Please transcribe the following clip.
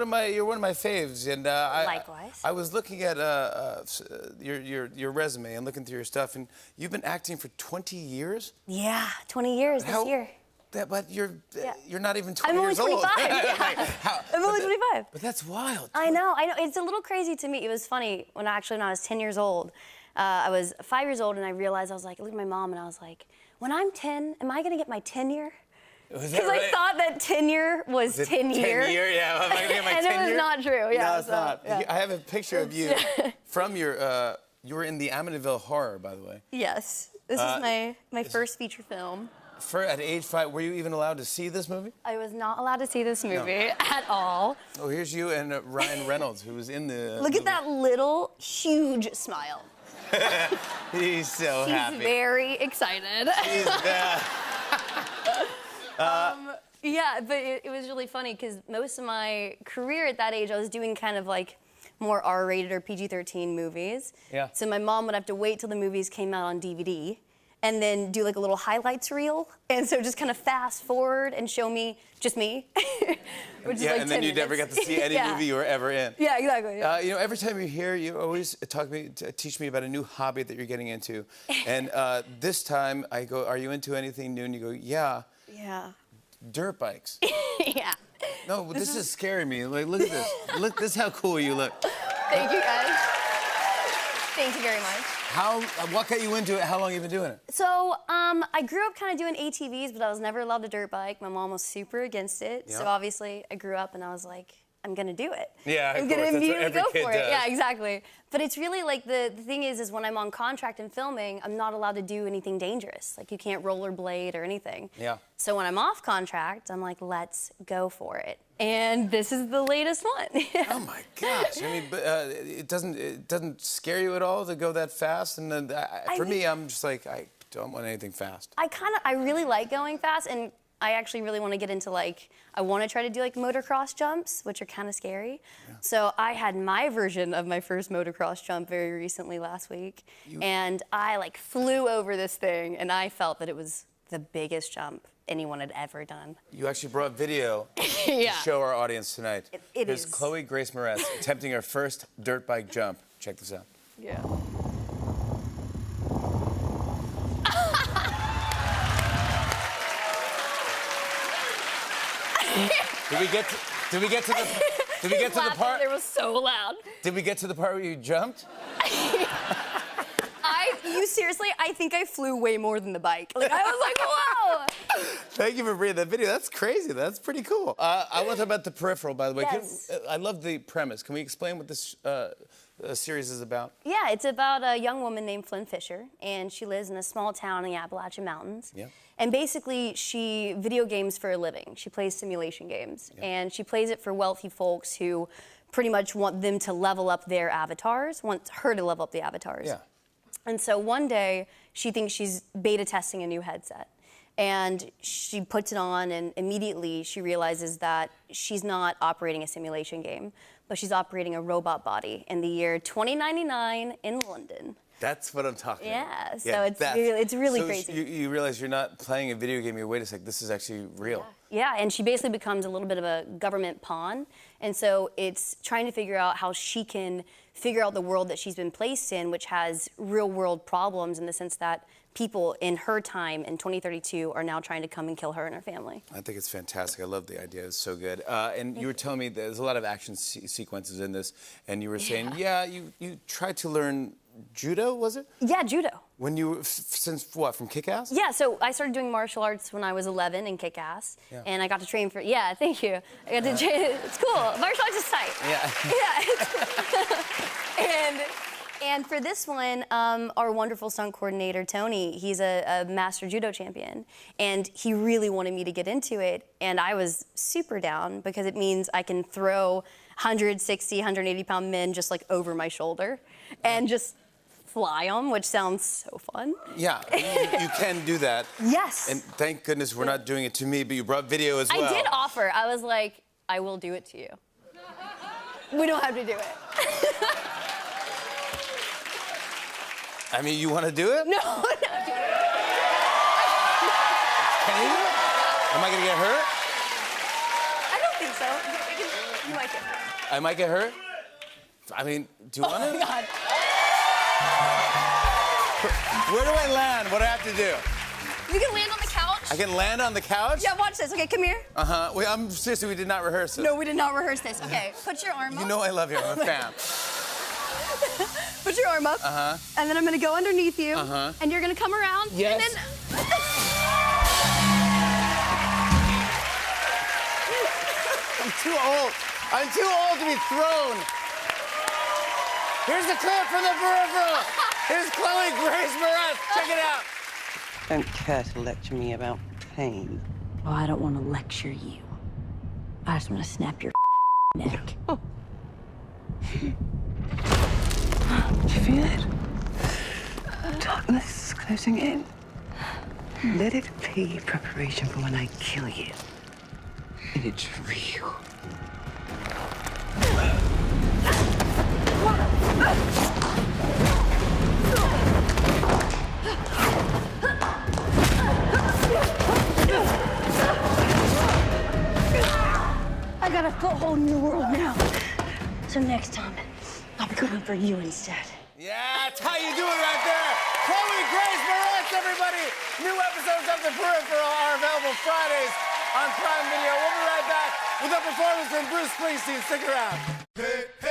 one of my faves, and Likewise. I was looking at your resume and looking through your stuff, and you've been acting for 20 years. Yeah, 20 years this year. But you're not even 20 I'm only years 25. old. Yeah. I'm only 25. But that's wild. I know. It's a little crazy to me. It was funny when I was 10 years old. I was 5 years old, and I realized I was like, I looked at my mom, and I was like, when I'm 10, am I gonna get my tenure? Because I thought that tenure was 10 years. 10 year, yeah. Am I gonna get my and tenure? it was not true. Yeah, no, it's not. Yeah. I have a picture of you from your. You were in the Amityville Horror, by the way. Yes. This is my first feature film. At age 5, were you even allowed to see this movie? I was not allowed to see this movie at all. Oh, here's you and Ryan Reynolds, who was in the Look at that little, huge smile. He's so happy. He's very excited. He's yeah, but it was really funny because most of my career at that age, I was doing kind of like more R-rated or PG-13 movies. Yeah. So my mom would have to wait till the movies came out on DVD and then do like a little highlights reel. And so just kind of fast forward and show me just me. Which is like and then you never got to see any movie you were ever in. Yeah, exactly. Yeah. You know, every time you're here, you always teach me about a new hobby that you're getting into. And this time I go, are you into anything new? And you go, yeah. Yeah. Dirt bikes. Yeah. No, this is scaring me. Like, look at this. Look, this is how cool you look. Thank you, guys. Thank you very much. What got you into it? How long have you been doing it? So, I grew up kind of doing ATVs, but I was never allowed to dirt bike. My mom was super against it. Yeah. So obviously, I grew up and I was like, I'm gonna do it. Yeah, I'm of gonna course. immediately That's what every go for kid it. does. Yeah, exactly. But it's really like the thing is when I'm on contract and filming, I'm not allowed to do anything dangerous. Like you can't rollerblade or anything. Yeah. So when I'm off contract, I'm like, let's go for it. And this is the latest one. Oh my gosh! I mean, but, it doesn't scare you at all to go that fast. And then for me, I'm just like, I don't want anything fast. I really like going fast, and I actually really want to get into I want to try to do motocross jumps, which are kind of scary. Yeah. So I had my version of my first motocross jump very recently last week, and I flew over this thing, and I felt that it was the biggest jump anyone had ever done. You actually brought video yeah. to show our audience tonight. Here's Chloe Grace Moretz attempting her first dirt bike jump. Check this out. Yeah. Did we get to the part? It was so loud. Did we get to the part where you jumped? Seriously, I think I flew way more than the bike. I was like, whoa! Thank you for bringing that video. That's crazy. That's pretty cool. I want to talk about The Peripheral, by the way. Yes. I love the premise. Can we explain what this series is about? Yeah, it's about a young woman named Flynn Fisher, and she lives in a small town in the Appalachian Mountains. Yeah. And basically, she video games for a living. She plays simulation games, and she plays it for wealthy folks who pretty much want them to level up their avatars, want her to level up the avatars. Yeah. And so one day, she thinks she's beta testing a new headset. And she puts it on, and immediately she realizes that she's not operating a simulation game, but she's operating a robot body in the year 2099 in London. That's what I'm talking about. Yeah, so it's really crazy. You realize you're not playing a video game. You wait a sec, this is actually real. Yeah, and she basically becomes a little bit of a government pawn. And so it's trying to figure out how she can figure out the world that she's been placed in, which has real world problems in the sense that people in her time in 2032 are now trying to come and kill her and her family. I think it's fantastic. I love the idea. It's so good. And you were telling me there's a lot of action sequences in this, and you were saying, you tried to learn judo, was it? Yeah, judo. When you were, since what, from Kick-Ass? Yeah, so I started doing martial arts when I was 11 in Kick-Ass, and I got to train for, thank you. I got to train, it's cool. Martial arts is tight. Yeah. Yeah, it's cool. And for this one, our wonderful stunt coordinator, Tony, he's a master judo champion, and he really wanted me to get into it, and I was super down because it means I can throw 160, 180-pound men just over my shoulder and just fly them, which sounds so fun. Yeah, you can do that. Yes. And thank goodness we're not doing it to me, but you brought video as well. I did offer. I was like, I will do it to you. We don't have to do it. I mean, you want to do it? No, no. Can you? Am I going to get hurt? I don't think so. You might get hurt. I might get hurt. I mean, do you want to? Oh, God. Where do I land? What do I have to do? You can land on the couch. I can land on the couch? Yeah, watch this. Okay, come here. Uh-huh. Wait, I'm seriously, we did not rehearse this. No, we did not rehearse this. Okay, put your arm up. You know I love you. I'm a fan. Put your arm up. Uh-huh. And then I'm gonna go underneath you. Uh-huh. And you're gonna come around. Yes. And then... I'm too old. I'm too old to be thrown. Here's the clip from the peripheral. Here's Chloe Grace Moretz. Check it out. Don't care to lecture me about pain. Oh, I don't want to lecture you. I just want to snap your neck. Do you feel it? Darkness is closing in. Let it be preparation for when I kill you. And it's real. I got a foothold in your world now. So next time, I'll be coming for you instead. Yeah, that's how you do it right there. Chloe Grace Moretz, everybody. New episodes of The Peripheral are available Fridays on Prime Video. We'll be right back with a performance from Bruce Springsteen. Stick around. Hey, hey.